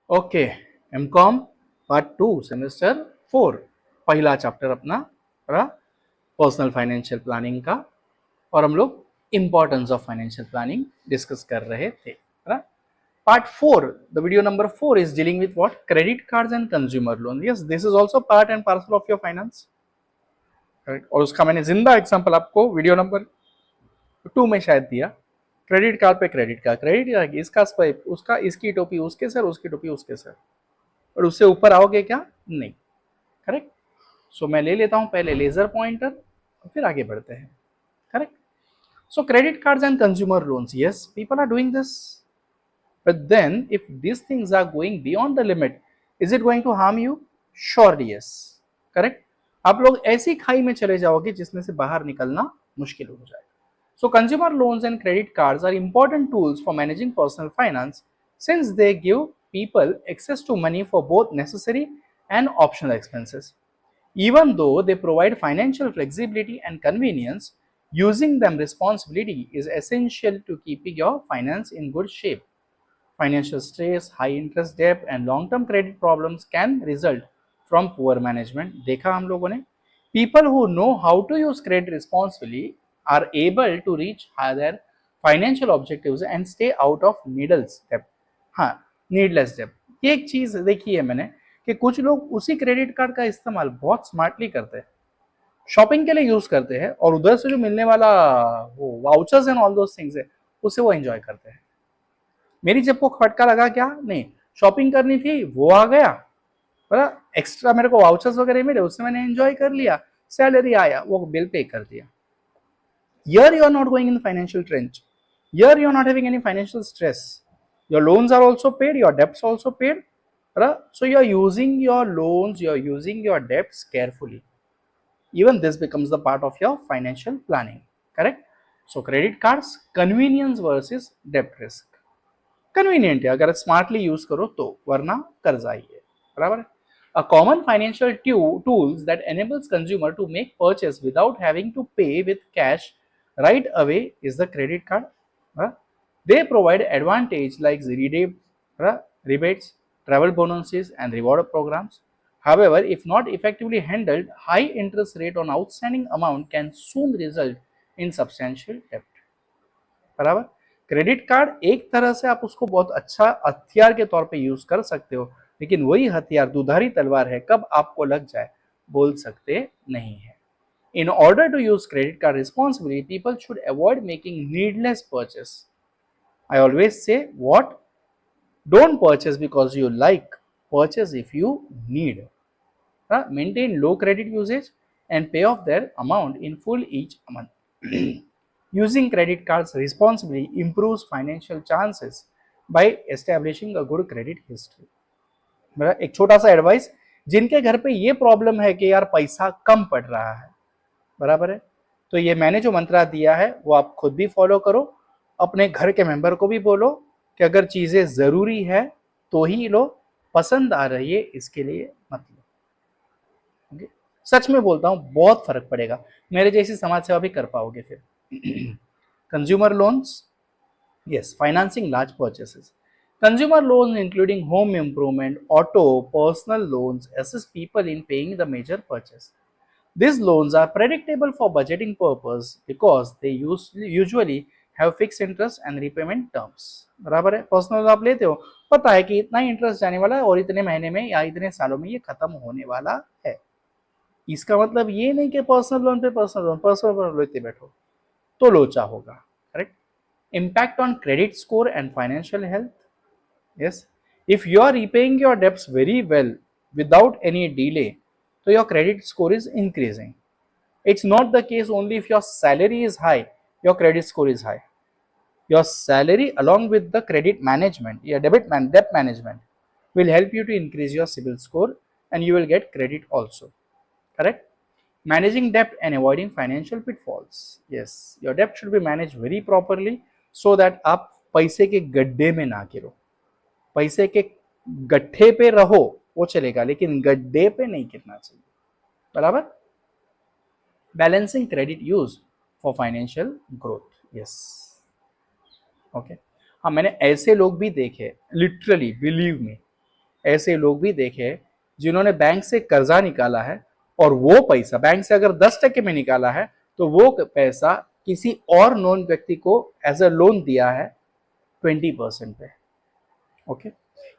Okay, MCom part 2 semester 4 पहला chapter अपना personal financial planning का। और हम लोग importance of financial planning discuss कर रहे थे। Part 4, the video number 4 is dealing with what? Credit cards and consumer loan. Yes, this is also part and parcel of your finance. और उसका मैंने जिंदा एग्जांपल आपको वीडियो नंबर 2 में शायद दिया। क्रेडिट कार्ड पे क्रेडिट कार्ड इसका स्वाइप, उसका इसकी टोपी उसके सर, उसकी टोपी उसके सर, और उससे ऊपर आओगे क्या? नहीं। करेक्ट। सो मैं ले लेता हूं पहले लेजर पॉइंटर और फिर आगे बढ़ते हैं। Correct. So credit cards and consumer loans, yes, people are doing this, but then if these things are going beyond the limit, is it going to harm you? Surely yes. Correct. आप लोग ऐसी खाई में चले जाओगे जिसमें से बाहर निकलना मुश्किल हो जाएगा। So consumer loans and credit cards are important tools for managing personal finance since they give people access to money for both necessary and optional expenses. Even though they provide financial flexibility and convenience, using them responsibly is essential to keeping your finance in good shape. Financial stress, high interest debt, and long-term credit problems can result from poor management. देखा हम लोगों ने, people who know how to use credit responsibly are able to reach their financial objectives and stay out of needless debt. हाँ, needless debt ये एक चीज देखी है मैंने कि कुछ लोग उसी क्रेडिट कार्ड का इस्तेमाल बहुत स्मार्टली करते हैं, शॉपिंग के लिए यूज करते हैं, और उधर से जो मिलने वाला वो vouchers and all those things है उसे वो एंजॉय करते हैं। मेरी जेब को खटका लगा क्या? नहीं, शॉपिंग करनी थी वो आ गया, एक्स्ट्रा मेरे को वाउचर्स वगैरह मिले, उससे मैंने एंजॉय कर लिया, सैलरी आया, वो बिल पे कर दिया। Here you are not going in the financial trench. Here you are not having any financial stress. Your loans are also paid, your debts also paid. Right? So you are using your loans, you are using your debts carefully. Even this becomes the part of your financial planning. Correct? So credit cards, convenience versus debt risk. Convenient है अगर smartly use करो तो, वरना कर्जा ही है। बराबर? A common financial tools that enables consumer to make purchase without having to pay with cash right away is the credit card. They provide advantage like rebates, travel bonuses, and reward programs. However, if not effectively handled, high interest rate on outstanding amount can soon result in substantial debt. बराबर? Credit card एक तरह से आप उसको बहुत अच्छा हथियार के तौर पे यूज कर सकते हो, लेकिन वही हथियार दुधारी तलवार है, कब आपको लग जाए बोल सकते नहीं है। In order to use credit card responsibly, people should avoid making needless purchase. I always say what? Don't purchase because you like, purchase if you need. Maintain low credit usage and pay off their amount in full each month. Using credit cards responsibly improves financial chances by establishing a good credit history. मेरा एक छोटा सा advice, जिनके घर पे ये problem है कि यार पैसा कम पड़ रहा है, बराबर है, तो ये मैंने जो मंत्रा दिया है वो आप खुद भी फॉलो करो, अपने घर के मेंबर को भी बोलो कि अगर चीजें जरूरी है तो ही लो, पसंद आ रही है इसके लिए मत लो। okay? सच में बोलता हूं, बहुत फर्क पड़ेगा, मेरे जैसी समाज सेवा भी कर पाओगे फिर। Consumer loans, yes, financing large purchases. Consumer loans including home improvement, auto, personal loans assist people in paying the major purchase. These loans are predictable for budgeting purpose because they usually have fixed interest and repayment terms. बराबर है? Personal आप लेते हो, पता है कि इतना ही interest जाने वाला है और इतने महीने में या इतने सालों में ये खत्म होने वाला है। इसका मतलब ये नहीं कि पर्सनल लोन पे पर्सनल लोन लेते बैठो तो लोचा होगा। Correct? Impact on credit score and financial health. Yes, if you are repaying your debts very well without any delay, so your credit score is increasing. It's not the case only if your salary is high, your credit score is high. Your salary along with the credit management, your debt management will help you to increase your CIBIL score and you will get credit also. Correct? Managing debt and avoiding financial pitfalls. Yes, your debt should be managed very properly so that आप पैसे के गड्ढे में ना गिरो। पैसे के गड्ढे पे रहो वो चलेगा, लेकिन गड्ढे पे नहीं गिरना चाहिए। बराबर? Balancing credit use for financial growth. Yes, okay. हाँ, मैंने ऐसे लोग भी देखे, लिटरली बिलीव मी, ऐसे लोग भी देखे जिन्होंने बैंक से कर्जा निकाला है और वो पैसा बैंक से अगर 10% में निकाला है तो वो पैसा किसी और नॉन व्यक्ति को एज अ लोन दिया है 20% पे। ओके,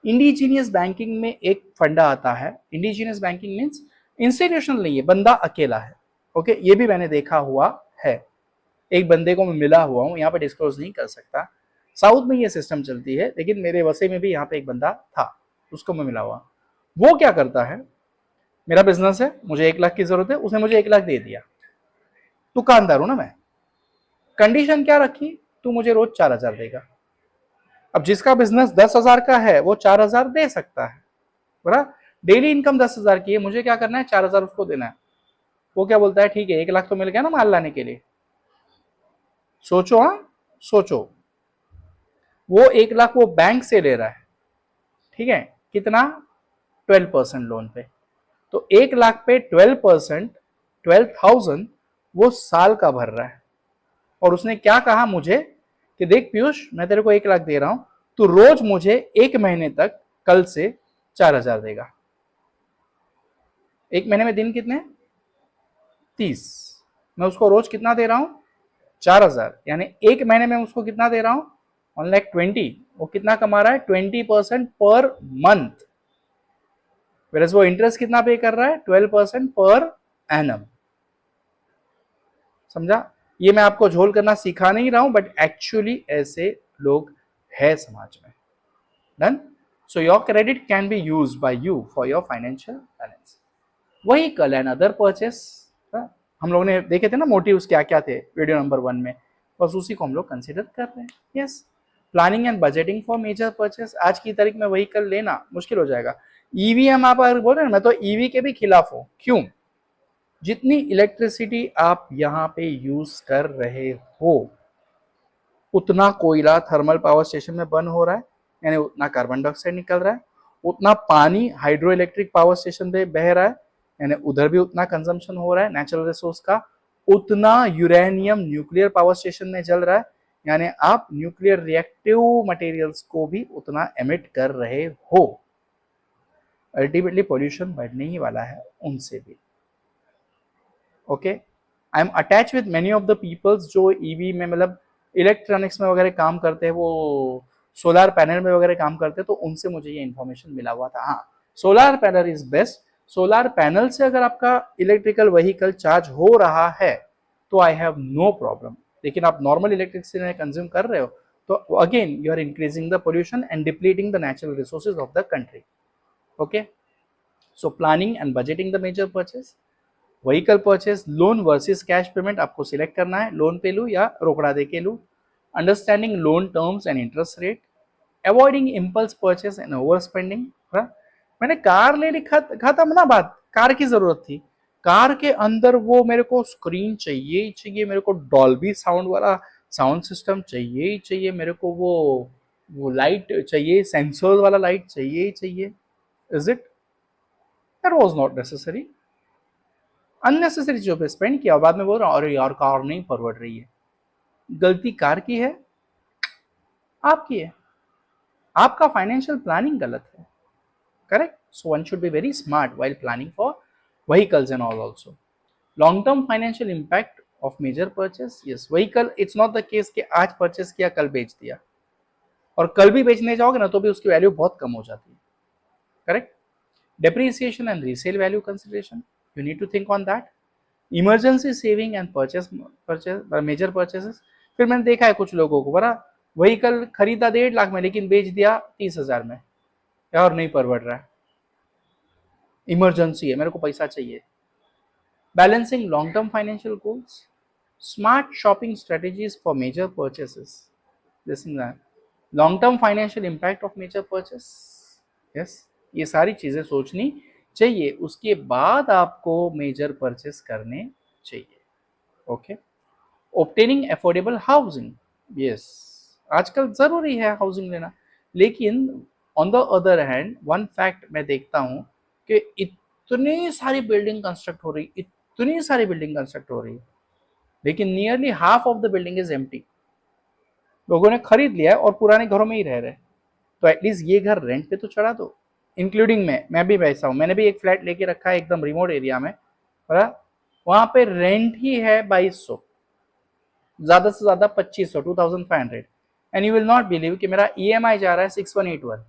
इंडिजीनियस बैंकिंग में एक फंडा आता है। इंडिजीनियस बैंकिंग मीन्स इंस्टीट्यूशनल नहीं है, बंदा अकेला है। ओके, ये भी मैंने देखा हुआ है, एक बंदे को मैं मिला हुआ हूँ, यहाँ पे डिस्क्लोज नहीं कर सकता। साउथ में ये सिस्टम चलती है, लेकिन मेरे वसे में भी यहाँ पे एक बंदा था, उसको मैं मिला हुआ। वो क्या करता है, मेरा बिजनेस है, मुझे 1 लाख की जरूरत है, उसने मुझे 1 लाख दे दिया। दुकानदार हूं ना मैं, कंडीशन क्या रखी, तू मुझे रोज 4,000 देगा। अब जिसका बिजनेस 10,000 का है वो 4,000 दे सकता है, बराबर। डेली इनकम 10,000 की है, मुझे क्या करना है, 4,000 उसको देना है। वो क्या बोलता है, ठीक है 1 लाख तो मिल गया ना माल लाने के लिए। सोचो, हाँ सोचो, वो 1 लाख वो बैंक से ले रहा है, ठीक है, कितना, 12% लोन पे। तो 1 लाख पे 12%, 12,000 वो साल का भर रहा है। और उसने क्या कहा मुझे कि देख पीयूष, मैं तेरे को 1 लाख दे रहा हूं, तू रोज मुझे 1 महीने तक कल से 4,000 देगा। 1 महीने में दिन कितने, 30। मैं उसको रोज कितना दे रहा हूं, 4,000, यानी 1 महीने में उसको कितना दे रहा हूं, 1,20,000। वो कितना कमा रहा है, 20% पर मंथ। वेरएज़ वो इंटरेस्ट कितना पे कर रहा है, 12% पर एनम। समझा, ये मैं आपको झोल करना सिखा नहीं रहा हूं, बट एक्चुअली ऐसे लोग है समाज में। Done. So your credit can be use by you for your financial balance. वही कल एंड अदर परचेस, हम लोगों ने देखे थे ना मोटिव्स क्या क्या थे वीडियो नंबर 1 में, बस उसी को हम लोग कंसिडर कर रहे हैं। Yes, planning and budgeting for major purchase. आज की तारीख में व्हीकल लेना मुश्किल हो जाएगा। ईवी हम आप अगर बोल रहे हैं, मैं तो ईवी के भी खिलाफ हूं। क्यों, जितनी इलेक्ट्रिसिटी आप यहाँ पे यूज कर रहे हो उतना कोयला थर्मल पावर स्टेशन में बर्न हो रहा है, यानी उतना कार्बन डाइऑक्साइड निकल रहा है। उतना पानी हाइड्रो इलेक्ट्रिक पावर स्टेशन पे बह रहा है, यानी उधर भी उतना कंजम्पशन हो रहा है नेचुरल रिसोर्स का। उतना यूरेनियम न्यूक्लियर पावर स्टेशन में जल रहा है, यानी आप न्यूक्लियर रिएक्टिव मटेरियल्स को भी उतना एमिट कर रहे हो। अल्टीमेटली पोल्यूशन बढ़ने ही वाला है उनसे भी। Okay, I am attach with many of the peoples जो ईवी में मतलब इलेक्ट्रॉनिक्स में वगैरह काम करते हैं, वो सोलर पैनल में वगैरह काम करते हैं, तो उनसे मुझे ये इन्फॉर्मेशन मिला हुआ था। हाँ, solar panel is best. Solar panel से अगर आपका इलेक्ट्रिकल व्हीकल चार्ज हो रहा है तो आई हैव नो प्रॉब्लम, लेकिन आप नॉर्मल इलेक्ट्रिसिटी कंज्यूम कर रहे हो तो again you are increasing the pollution and depleting the natural resources of the country. Okay, so planning and budgeting the major purchase. Vehicle purchase, loan versus cash payment आपको select करना है, loan पे लूँ या रोकड़ा दे के लूँ। Understanding loan terms and interest rate, avoiding impulse purchase and over spending. मैंने कार ले लिखा, खत्म ना बात, कार की जरूरत थी, कार के अंदर वो मेरे को स्क्रीन चाहिए ही चाहिए, मेरे को डॉल्बी साउंड वाला साउंड सिस्टम चाहिए ही चाहिए, मेरे को वो लाइट चाहिए, सेंसर वाला लाइट चाहिए ही चाहिए। Is it, that was not necessary. Unnecessary चीजों पे स्पेंड किया, बाद में बोल रहा हूँ अरे यार कार नहीं फॉरवर्ड रही है। गलती कार की है, आपकी है, आपका फाइनेंशियल प्लानिंग गलत है। Correct, so one should be very smart while planning for vehicles and all also. Long term financial impact of major purchase. Yes, vehicle it's not the case कि आज परचेस किया कल बेच दिया, और कल भी बेचने जाओगे ना तो भी उसकी वैल्यू बहुत कम हो जाती है। Correct, depreciation and resale value consideration, you need to think on that. Emergency saving and purchase major purchases. फिर मैंने देखा है कुछ लोगों को, बड़ा व्हीकल खरीदा 1.5 लाख में लेकिन बेच दिया 30,000 में, और नहीं परवड़ रहा है, इमरजेंसी है, मेरे को पैसा चाहिए। Balancing long term financial goals, smart shopping strategies for major purchases, long term financial impact of major purchase. Yes, ये सारी चीजें सोचनी चाहिए, उसके बाद आपको मेजर परचेस करने चाहिए। Okay, obtaining affordable housing. Yes, आजकल जरूरी है हाउसिंग लेना, लेकिन on the other hand one fact मैं देखता हूं कि इतनी सारी बिल्डिंग कंस्ट्रक्ट हो रही, इतनी सारी बिल्डिंग कंस्ट्रक्ट हो रही, लेकिन nearly half of the building is empty. लोगों ने खरीद लिया है और पुराने घरों में ही रह रहे, तो एटलीस्ट ये घर रेंट पे तो चढ़ा दो, इंक्लूडिंग मैं भी वैसा हूँ, मैंने भी एक फ्लैट लेके रखा है एकदम रिमोट एरिया में, वहां पे रेंट ही है 2200, ज्यादा से ज्यादा 2500, 2500, and you will not believe कि मेरा EMI जा रहा है 6181,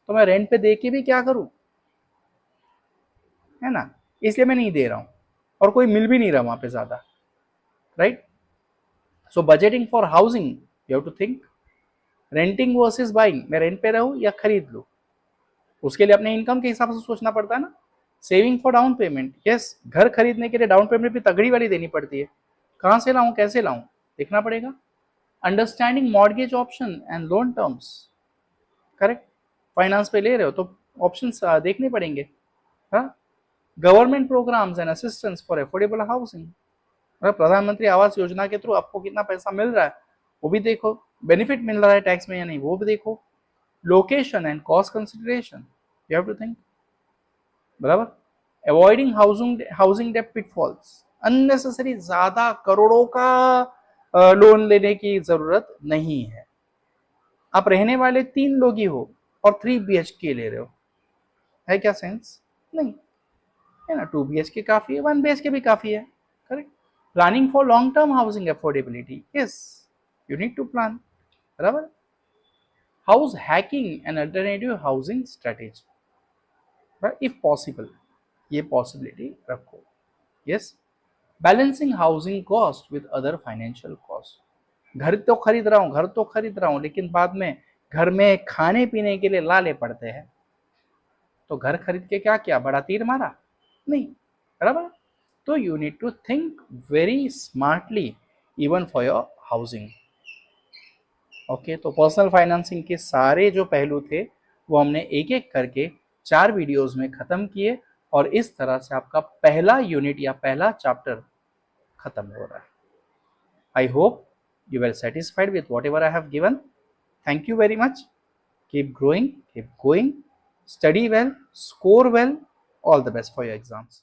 तो मैं रेंट पे दे के भी क्या करूं, है ना, इसलिए मैं नहीं दे रहा हूं, और कोई मिल भी नहीं रहा वहां पे ज्यादा, right. So budgeting for housing you have to think, renting versus buying, मैं रेंट पे रहूं या खरीद लूं, उसके लिए अपने इनकम के हिसाब से सोचना पड़ता है ना। Saving for down payment, yes, घर खरीदने के लिए डाउन पेमेंट भी तगड़ी वाली देनी पड़ती है, कहां से लाऊं कैसे लाऊं देखना पड़ेगा। Understanding mortgage option and loan terms, correct, finance पे ले रहे हो तो ऑप्शंस देखने पड़ेंगे। Government programmes and assistance for affordable housing, प्रधानमंत्री आवास योजना के थ्रू आपको कितना पैसा मिल रहा है वो भी देखो, बेनिफिट मिल रहा है टैक्स में या नहीं वो भी देखो। Location and cost consideration you have to think, बराबर। Avoiding housing debt pitfalls, unnecessary ज्यादा करोड़ों का लोन लेने की जरूरत नहीं है। आप रहने वाले 3 लोग ही हो और 3 BHK ले रहे हो, है क्या सेंस, नहीं है ना। 2 BHK काफी है, 1 BHK भी काफी है, correct. Planning for long term housing affordability, yes you need to plan, बराबर। House hacking and alternative housing strategy, if possible ये पॉसिबिलिटी रखो, yes. Balancing housing cost with other financial cost, घर तो खरीद रहा हूं लेकिन बाद में घर में खाने पीने के लिए लाले पड़ते हैं, तो घर खरीद के क्या किया, बड़ा तीर मारा, नहीं, बराबर। तो you need to think very smartly even for your housing, okay. तो पर्सनल फाइनेंसिंग के सारे जो पहलू थे वो हमने एक एक करके 4 वीडियोस में खत्म किए, और इस तरह से आपका पहला यूनिट या पहला चैप्टर खत्म हो रहा है। I hope you were satisfied with whatever I have given. Thank you very much. Keep growing, keep going, study well, score well. All the best for your exams.